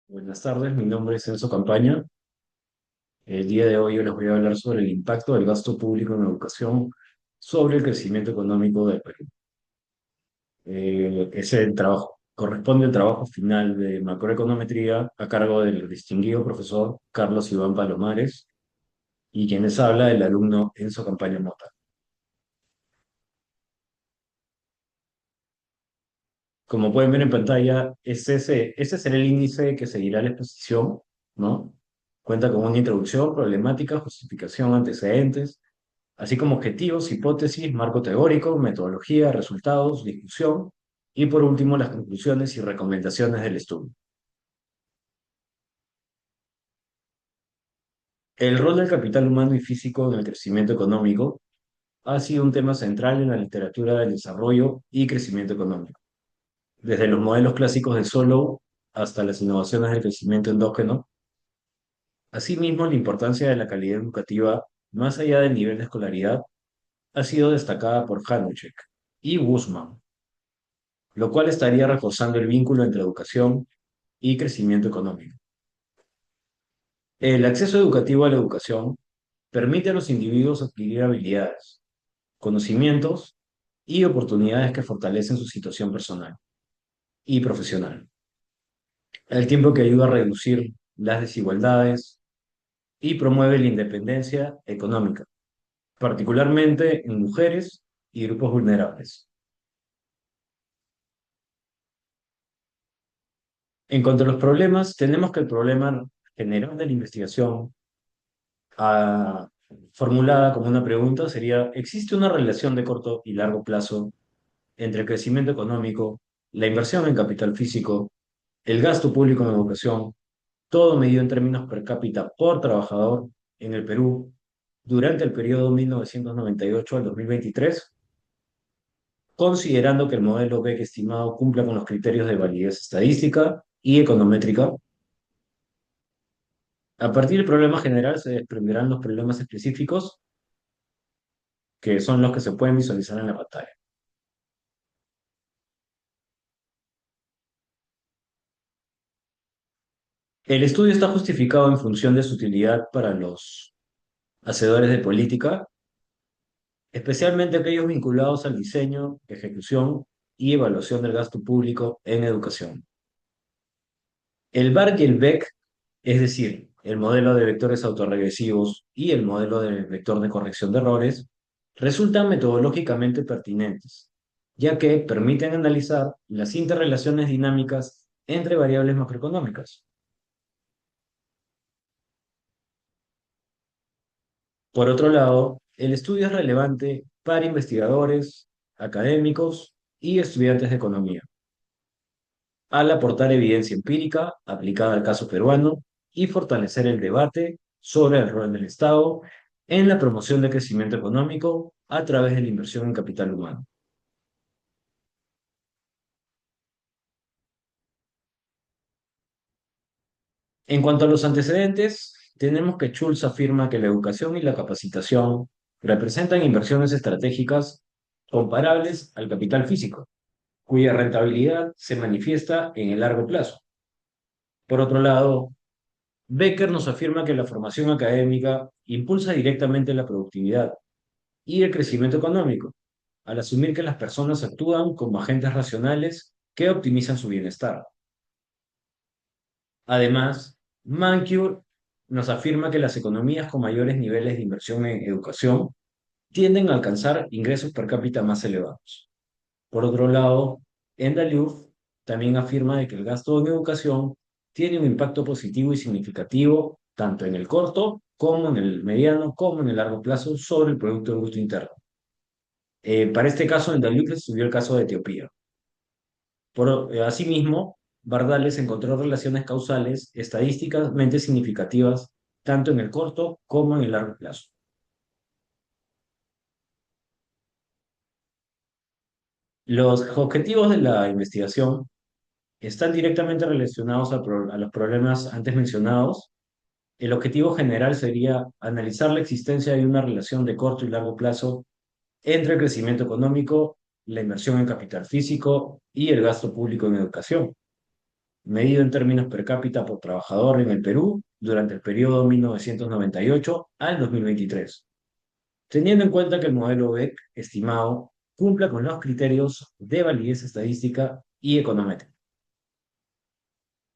Buenas tardes, mi nombre es Enzo Campaña. El día de hoy yo les voy a hablar sobre el impacto del gasto público en educación sobre el crecimiento económico del Perú. Ese trabajo corresponde al trabajo final de macroeconometría a cargo del distinguido profesor Carlos Iván Palomares y quienes habla el alumno Enzo Campaña Mota. Como pueden ver en pantalla, ese será el índice que seguirá la exposición, ¿no? Cuenta con una introducción, problemática, justificación, antecedentes, así como objetivos, hipótesis, marco teórico, metodología, resultados, discusión y por último las conclusiones y recomendaciones del estudio. El rol del capital humano y físico en el crecimiento económico ha sido un tema central en la literatura del desarrollo y crecimiento económico, desde los modelos clásicos de Solow hasta las innovaciones del crecimiento endógeno. Asimismo, la importancia de la calidad educativa, más allá del nivel de escolaridad, ha sido destacada por Hanushek y Guzmán, lo cual estaría reforzando el vínculo entre educación y crecimiento económico. El acceso educativo a la educación permite a los individuos adquirir habilidades, conocimientos y oportunidades que fortalecen su situación personal y profesional, al tiempo que ayuda a reducir las desigualdades y promueve la independencia económica, particularmente en mujeres y grupos vulnerables. En cuanto a los problemas, tenemos que el problema general de la investigación ah, formulada como una pregunta sería, ¿existe una relación de corto y largo plazo entre el crecimiento económico, la inversión en capital físico, el gasto público en educación, todo medido en términos per cápita por trabajador en el Perú durante el periodo 1998 al 2023, considerando que el modelo BEC estimado cumpla con los criterios de validez estadística y econométrica? A partir del problema general se desprenderán los problemas específicos, que son los que se pueden visualizar en la pantalla. El estudio está justificado en función de su utilidad para los hacedores de política, especialmente aquellos vinculados al diseño, ejecución y evaluación del gasto público en educación. El BARC y el BEC, es decir, el modelo de vectores autorregresivos y el modelo de vector de corrección de errores, resultan metodológicamente pertinentes, ya que permiten analizar las interrelaciones dinámicas entre variables macroeconómicas. Por otro lado, el estudio es relevante para investigadores, académicos y estudiantes de economía, al aportar evidencia empírica aplicada al caso peruano y fortalecer el debate sobre el rol del Estado en la promoción del crecimiento económico a través de la inversión en capital humano. En cuanto a los antecedentes, tenemos que Schulz afirma que la educación y la capacitación representan inversiones estratégicas comparables al capital físico, cuya rentabilidad se manifiesta en el largo plazo. Por otro lado, Becker nos afirma que la formación académica impulsa directamente la productividad y el crecimiento económico, al asumir que las personas actúan como agentes racionales que optimizan su bienestar. Además, Mancure nos afirma que las economías con mayores niveles de inversión en educación tienden a alcanzar ingresos per cápita más elevados. Por otro lado, Endaluf también afirma de que el gasto en educación tiene un impacto positivo y significativo tanto en el corto como en el mediano como en el largo plazo sobre el Producto Bruto Interno. Para este caso, Endaluf estudió el caso de Etiopía. Asimismo, Bardales encontró relaciones causales estadísticamente significativas tanto en el corto como en el largo plazo. Los objetivos de la investigación están directamente relacionados a los problemas antes mencionados. El objetivo general sería analizar la existencia de una relación de corto y largo plazo entre el crecimiento económico, la inversión en capital físico y el gasto público en educación. medido en términos per cápita por trabajador en el Perú durante el periodo 1998 al 2023, teniendo en cuenta que el modelo BEC estimado cumpla con los criterios de validez estadística y econométrica.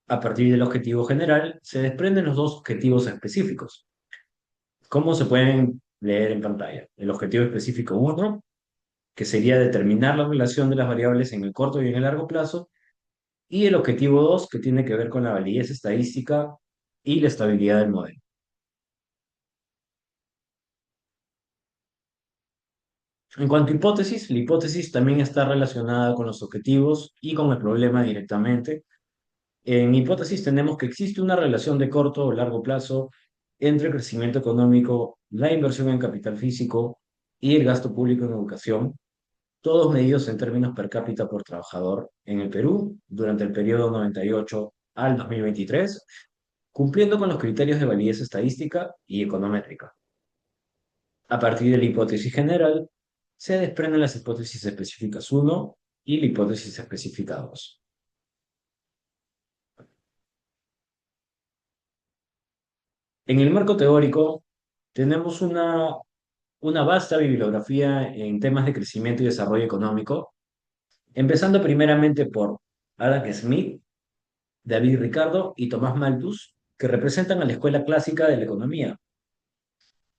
A partir del objetivo general, se desprenden los dos objetivos específicos. ¿Cómo se pueden leer en pantalla? El objetivo específico uno, que sería determinar la relación de las variables en el corto y en el largo plazo, y el objetivo 2, que tiene que ver con la validez estadística y la estabilidad del modelo. En cuanto a hipótesis, la hipótesis también está relacionada con los objetivos y con el problema directamente. En hipótesis tenemos que existe una relación de corto o largo plazo entre el crecimiento económico, la inversión en capital físico y el gasto público en educación, todos medidos en términos per cápita por trabajador en el Perú durante el periodo 98 al 2023, cumpliendo con los criterios de validez estadística y econométrica. A partir de la hipótesis general, se desprenden las hipótesis específicas uno y la hipótesis específica 2. En el marco teórico, tenemos una vasta bibliografía en temas de crecimiento y desarrollo económico, empezando primeramente por Adam Smith, David Ricardo y Tomás Malthus, que representan a la escuela clásica de la economía,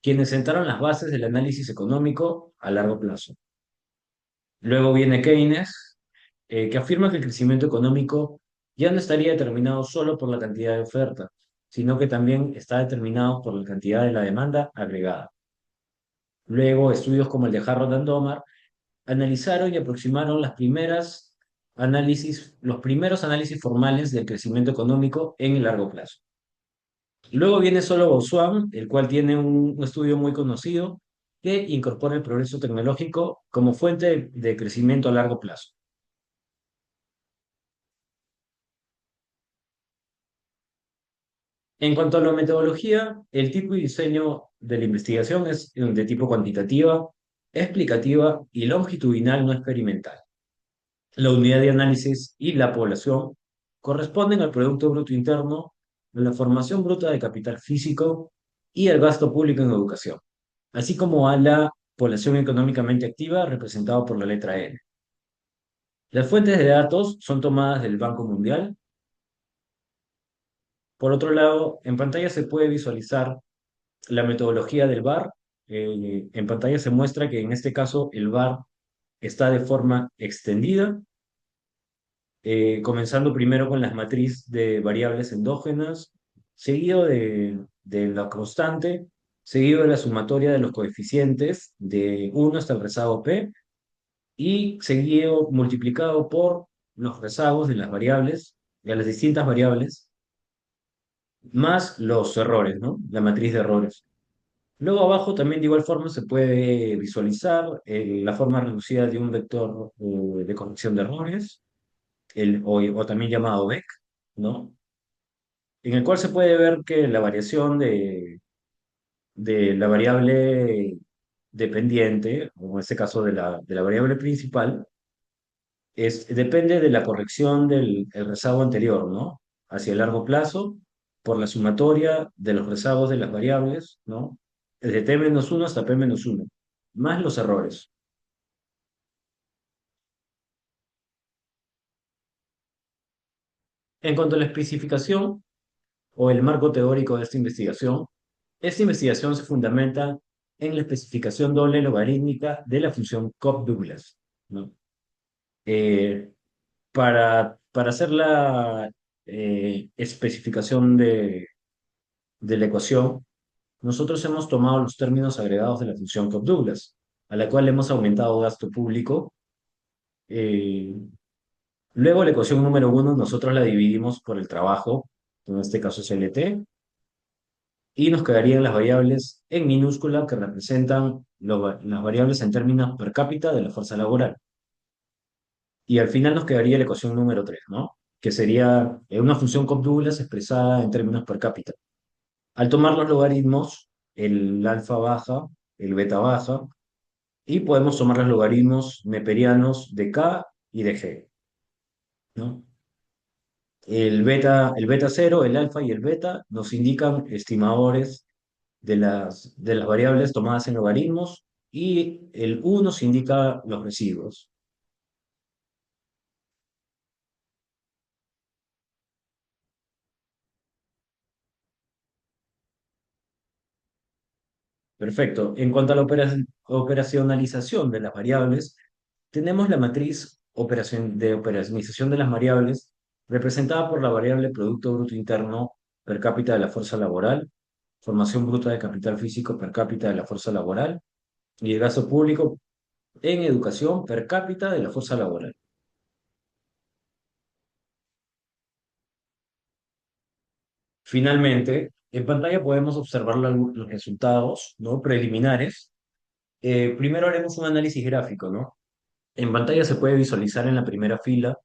quienes sentaron las bases del análisis económico a largo plazo. Luego viene Keynes, que afirma que el crecimiento económico ya no estaría determinado solo por la cantidad de oferta, sino que también está determinado por la cantidad de la demanda agregada. Luego, estudios como el de Harrod and Domar analizaron y aproximaron los primeros análisis formales del crecimiento económico en el largo plazo. Luego viene solo Bossuan, el cual tiene un estudio muy conocido que incorpora el progreso tecnológico como fuente de crecimiento a largo plazo. En cuanto a la metodología, el tipo y diseño de la investigación es de tipo cuantitativa, explicativa y longitudinal no experimental. La unidad de análisis y la población corresponden al Producto Bruto Interno, a la formación bruta de capital físico y al gasto público en educación, así como a la población económicamente activa representado por la letra N. Las fuentes de datos son tomadas del Banco Mundial. Por otro lado, en pantalla se puede visualizar la metodología del VAR. En pantalla se muestra que en este caso el VAR está de forma extendida, comenzando primero con las matrices de variables endógenas, seguido de la constante, seguido de la sumatoria de los coeficientes de uno hasta el rezago P, y seguido multiplicado por los rezagos de las variables, de las distintas variables, más los errores, ¿no? La matriz de errores. Luego abajo también de igual forma se puede visualizar la forma reducida de un vector de corrección de errores, o también llamado VEC, ¿no? En el cual se puede ver que la variación de la variable dependiente, o en este caso de la variable principal, depende de la corrección del el rezago anterior, ¿no? Hacia el largo plazo, por la sumatoria de los rezagos de las variables, ¿no? Desde t-1 hasta p-1, más los errores. En cuanto a la especificación o el marco teórico de esta investigación se fundamenta en la especificación doble logarítmica de la función Cobb-Douglas, ¿no? Eh, para hacer la especificación de la ecuación, nosotros hemos tomado los términos agregados de la función Cobb-Douglas, a la cual hemos aumentado gasto público. eh, Luego la ecuación número uno nosotros la dividimos por el trabajo, en este caso es LT, y nos quedarían las variables en minúscula que representan las variables en términos per cápita de la fuerza laboral. Y al final nos quedaría la ecuación número 3, ¿no? Que sería una función Cobb-Douglas expresada en términos per cápita. Al tomar los logaritmos, el alfa baja, el beta baja, y podemos tomar los logaritmos neperianos de K y de G, ¿no? El beta cero, el alfa y el beta nos indican estimadores de las variables tomadas en logaritmos y el u nos indica los residuos. Perfecto. En cuanto a la operacionalización de las variables, tenemos la matriz de operacionalización de las variables representada por la variable Producto Bruto Interno per cápita de la fuerza laboral, formación bruta de capital físico per cápita de la fuerza laboral y el gasto público en educación per cápita de la fuerza laboral. Finalmente, en pantalla podemos observar los resultados, ¿no? Preliminares. Primero haremos un análisis gráfico, ¿no? En pantalla se puede visualizar en la primera fila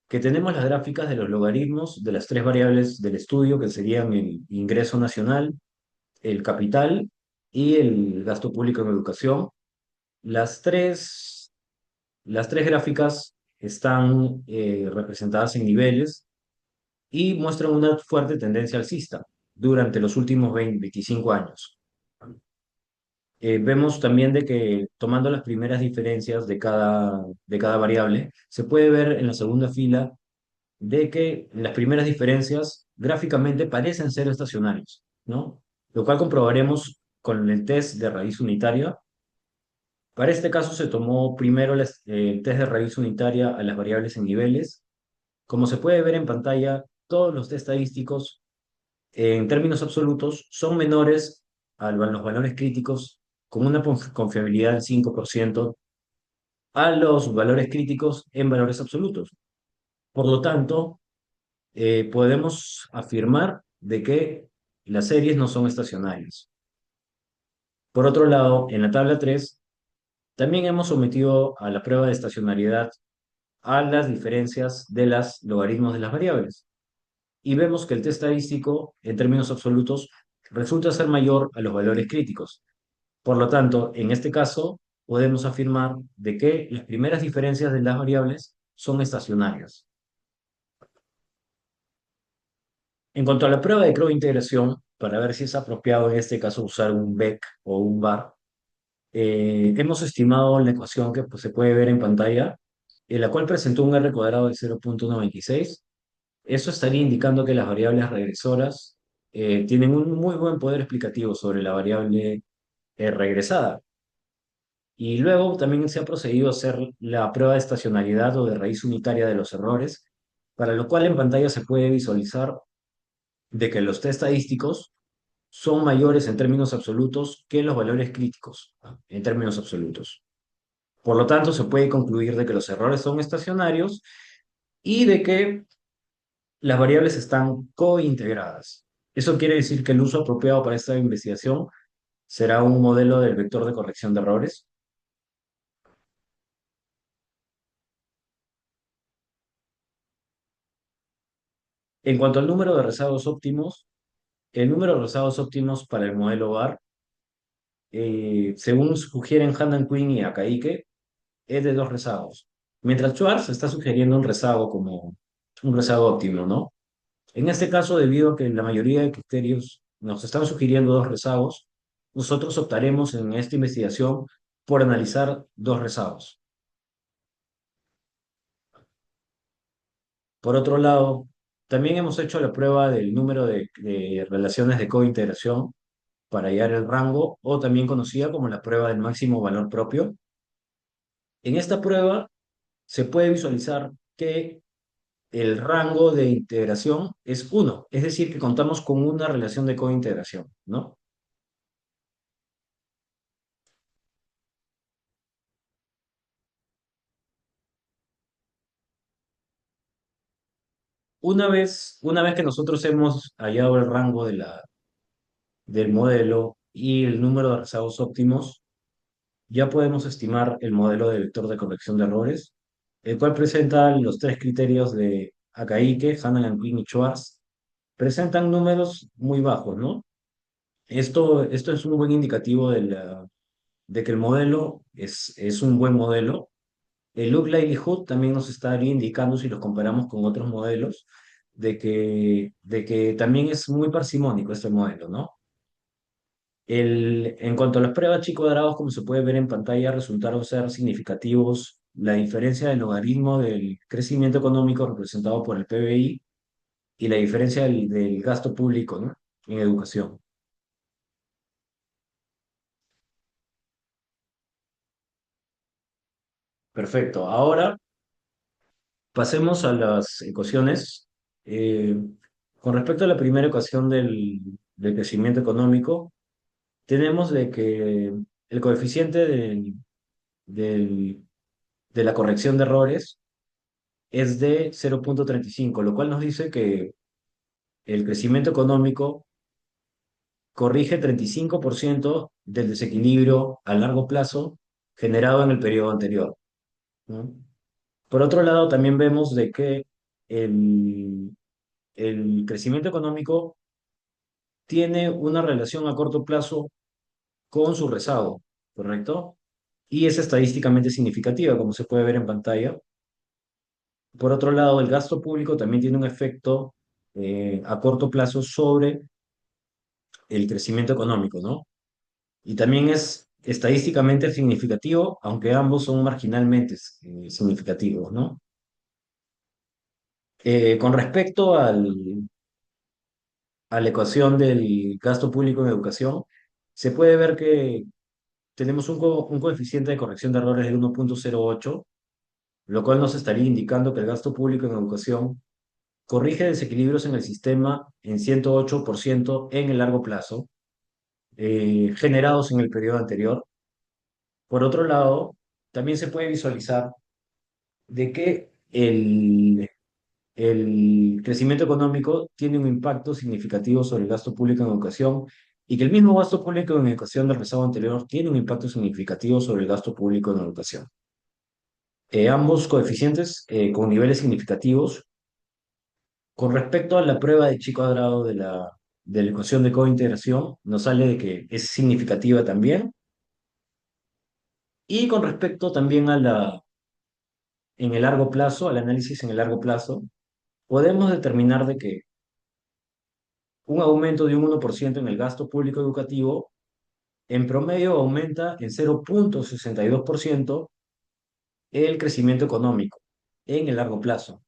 que tenemos las gráficas de los logaritmos de las tres variables del estudio, que serían el ingreso nacional, el capital y el gasto público en educación. Las tres, las tres gráficas están representadas en niveles y muestran una fuerte tendencia alcista durante los últimos 25 años. Vemos también de que tomando las primeras diferencias de cada variable, se puede ver en la segunda fila de que las primeras diferencias gráficamente parecen ser estacionarias, ¿no? Lo cual comprobaremos con el test de raíz unitaria. Para este caso se tomó primero el test de raíz unitaria a las variables en niveles. Como se puede ver en pantalla, todos los test estadísticos en términos absolutos son menores los valores críticos con una confiabilidad del 5% a los valores críticos en valores absolutos. Por lo tanto, podemos afirmar de que las series no son estacionarias. Por otro lado, en la tabla 3 también hemos sometido a la prueba de estacionariedad a las diferencias de los logaritmos de las variables. Y vemos que el test estadístico, en términos absolutos, resulta ser mayor a los valores críticos. Por lo tanto, en este caso, podemos afirmar de que las primeras diferencias de las variables son estacionarias. En cuanto a la prueba de integración, para ver si es apropiado en este caso usar un BEC o un VAR, hemos estimado la ecuación que pues, se puede ver en pantalla, en la cual presentó un R cuadrado de 0,96. Eso estaría indicando que las variables regresoras tienen un muy buen poder explicativo sobre la variable regresada. Y luego también se ha procedido a hacer la prueba de estacionalidad o de raíz unitaria de los errores, para lo cual en pantalla se puede visualizar de que los test estadísticos son mayores en términos absolutos que los valores críticos, ¿no? En términos absolutos. Por lo tanto, se puede concluir de que los errores son estacionarios y de que las variables están cointegradas. Eso quiere decir que el uso apropiado para esta investigación será un modelo del vector de corrección de errores. En cuanto al número de rezagos óptimos, el número de rezagos óptimos para el modelo VAR, según sugieren Handan Quinn y Akaike, es de dos rezagos. Mientras Schwartz está sugiriendo un rezago como un rezago óptimo, ¿no? En este caso, debido a que la mayoría de criterios nos están sugiriendo dos rezagos, nosotros optaremos en esta investigación por analizar dos rezagos. Por otro lado, también hemos hecho la prueba del número de relaciones de cointegración para hallar el rango, o también conocida como la prueba del máximo valor propio. En esta prueba se puede visualizar que el rango de integración es uno, es decir, que contamos con una relación de cointegración, ¿no? Una vez que nosotros hemos hallado el rango del modelo y el número de rezagos óptimos, ya podemos estimar el modelo de vector de corrección de errores, el cual presenta los tres criterios de Akaike, Hannan, Quinn y Schwartz. Presentan números muy bajos, ¿no? Esto es un buen indicativo de que el modelo es un buen modelo. El look likelihood también nos estaría indicando si los comparamos con otros modelos, de que también es muy parsimónico este modelo, ¿no? En cuanto a las pruebas chi cuadrados, como se puede ver en pantalla, resultaron ser significativos la diferencia del logaritmo del crecimiento económico representado por el PBI y la diferencia del gasto público, ¿no? En educación. Perfecto. Ahora pasemos a las ecuaciones. Eh, con respecto a la primera ecuación del crecimiento económico, tenemos de que el coeficiente del- de la corrección de errores es de 0,35, lo cual nos dice que el crecimiento económico corrige 35% del desequilibrio a largo plazo generado en el periodo anterior, ¿no? Por otro lado, también vemos de que el, el crecimiento económico tiene una relación a corto plazo con su rezago, ¿correcto? Y es estadísticamente significativa, como se puede ver en pantalla. Por otro lado, el gasto público también tiene un efecto a corto plazo sobre el crecimiento económico, ¿no? Y también es estadísticamente significativo, aunque ambos son marginalmente significativos, ¿no? Con respecto a la ecuación del gasto público en educación, se puede ver que tenemos un coeficiente de corrección de errores de 1,08, lo cual nos estaría indicando que el gasto público en educación corrige desequilibrios en el sistema en 108% en el largo plazo, generados en el periodo anterior. Por otro lado, también se puede visualizar de que el crecimiento económico tiene un impacto significativo sobre el gasto público en educación y que el mismo gasto público en educación del rezago anterior tiene un impacto significativo sobre el gasto público en educación. Ambos coeficientes con niveles significativos. Con respecto a la prueba de chi cuadrado de la ecuación de cointegración, nos sale de que es significativa también. Y con respecto también en el largo plazo, al análisis en el largo plazo, podemos determinar de que un aumento de un 1% en el gasto público educativo en promedio aumenta en 0,62% el crecimiento económico en el largo plazo.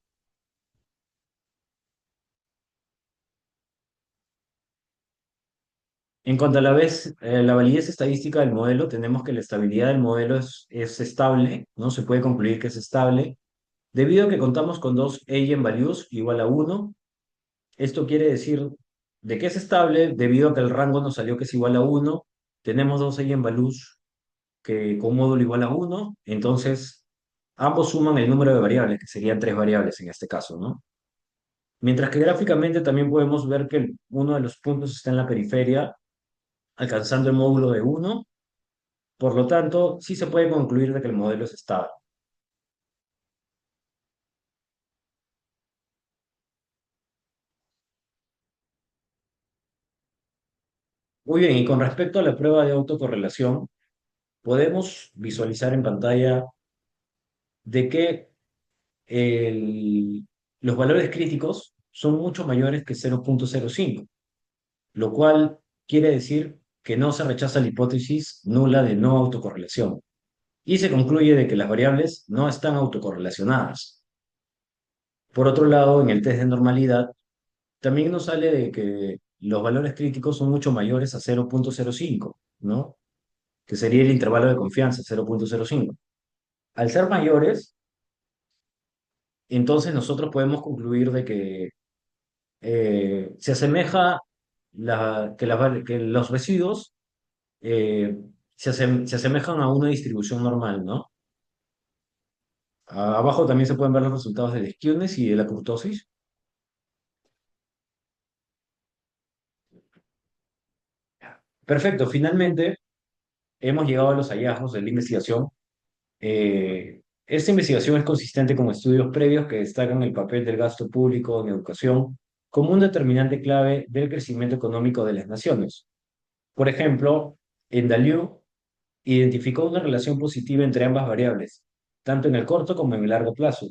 En cuanto a la validez estadística del modelo, tenemos que la estabilidad del modelo es estable, ¿no? Se puede concluir que es estable, debido a que contamos con dos eigenvalues igual a 1. Esto quiere decir de que es estable debido a que el rango nos salió que es igual a 1. Tenemos dos eigenvalues que con módulo igual a 1, entonces ambos suman el número de variables, que serían tres variables en este caso, ¿no? Mientras que gráficamente también podemos ver que uno de los puntos está en la periferia, alcanzando el módulo de 1. Por lo tanto, sí se puede concluir de que el modelo es estable. Muy bien, y con respecto a la prueba de autocorrelación, podemos visualizar en pantalla de que el- los valores críticos son mucho mayores que 0,05, lo cual quiere decir que no se rechaza la hipótesis nula de no autocorrelación y se concluye de que las variables no están autocorrelacionadas. Por otro lado, en el test de normalidad, también nos sale de que los valores críticos son mucho mayores a 0,05, ¿no? Que sería el intervalo de confianza, 0,05. Al ser mayores, entonces nosotros podemos concluir de que se asemeja que los residuos eh, se asemejan a una distribución normal, ¿no? Abajo también se pueden ver los resultados del skewness y de la kurtosis. Perfecto, finalmente hemos llegado a los hallazgos de la investigación. Esta investigación es consistente con estudios previos que destacan el papel del gasto público en educación como un determinante clave del crecimiento económico de las naciones. Por ejemplo, en Daliu identificó una relación positiva entre ambas variables, tanto en el corto como en el largo plazo,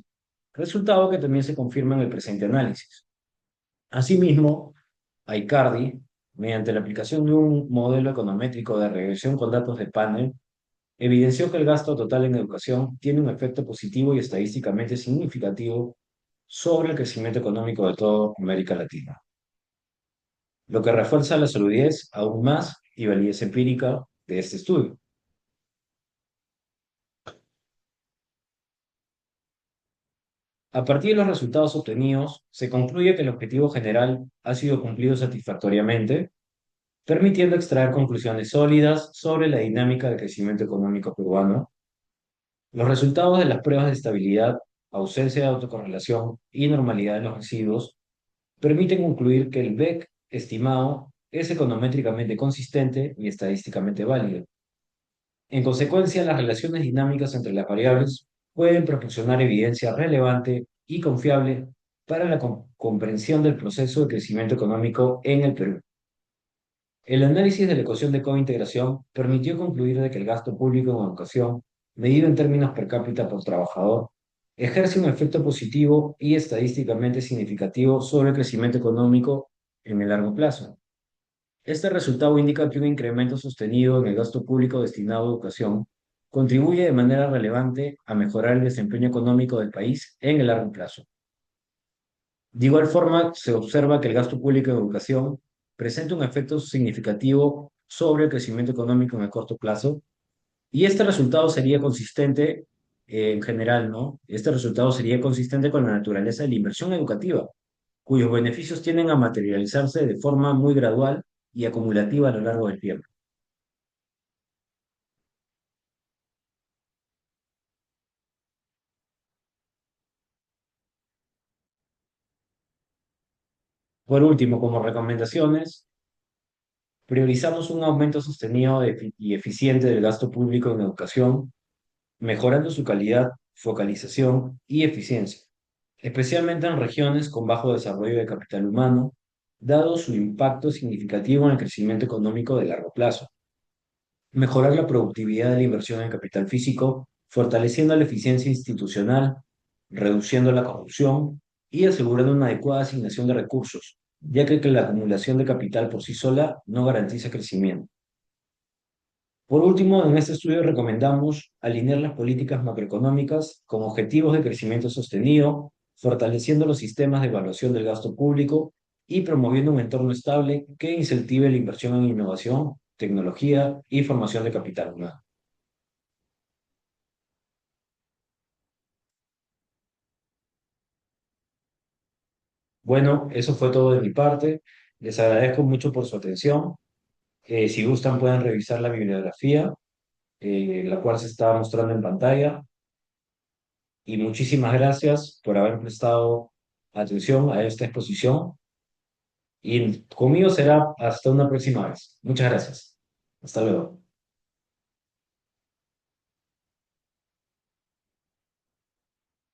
resultado que también se confirma en el presente análisis. Asimismo, Aicardi, mediante la aplicación de un modelo econométrico de regresión con datos de panel, evidenció que el gasto total en educación tiene un efecto positivo y estadísticamente significativo sobre el crecimiento económico de toda América Latina, lo que refuerza la solidez aún más y validez empírica de este estudio. A partir de los resultados obtenidos, se concluye que el objetivo general ha sido cumplido satisfactoriamente, permitiendo extraer conclusiones sólidas sobre la dinámica del crecimiento económico peruano. Los resultados de las pruebas de estabilidad, ausencia de autocorrelación y normalidad de los residuos permiten concluir que el BEC estimado es econométricamente consistente y estadísticamente válido. En consecuencia, las relaciones dinámicas entre las variables pueden proporcionar evidencia relevante y confiable para la comprensión del proceso de crecimiento económico en el Perú. El análisis de la ecuación de cointegración permitió concluir de que el gasto público en educación, medido en términos per cápita por trabajador, ejerce un efecto positivo y estadísticamente significativo sobre el crecimiento económico en el largo plazo. Este resultado indica que un incremento sostenido en el gasto público destinado a educación contribuye de manera relevante a mejorar el desempeño económico del país en el largo plazo. De igual forma, se observa que el gasto público en educación presenta un efecto significativo sobre el crecimiento económico en el corto plazo, y este resultado sería consistente, en general, ¿no? Este resultado sería consistente con la naturaleza de la inversión educativa, cuyos beneficios tienden a materializarse de forma muy gradual y acumulativa a lo largo del tiempo. Por último, como recomendaciones, priorizamos un aumento sostenido y eficiente del gasto público en educación, mejorando su calidad, focalización y eficiencia, especialmente en regiones con bajo desarrollo de capital humano, dado su impacto significativo en el crecimiento económico de largo plazo. Mejorar la productividad de la inversión en capital físico, fortaleciendo la eficiencia institucional, reduciendo la corrupción y asegurando una adecuada asignación de recursos, ya que la acumulación de capital por sí sola no garantiza crecimiento. Por último, en este estudio recomendamos alinear las políticas macroeconómicas con objetivos de crecimiento sostenido, fortaleciendo los sistemas de evaluación del gasto público y promoviendo un entorno estable que incentive la inversión en innovación, tecnología y formación de capital humano. Bueno, eso fue todo de mi parte. Les agradezco mucho por su atención. Si gustan, pueden revisar la bibliografía, la cual se está mostrando en pantalla. Y muchísimas gracias por haber prestado atención a esta exposición. Y conmigo será hasta una próxima vez. Muchas gracias. Hasta luego.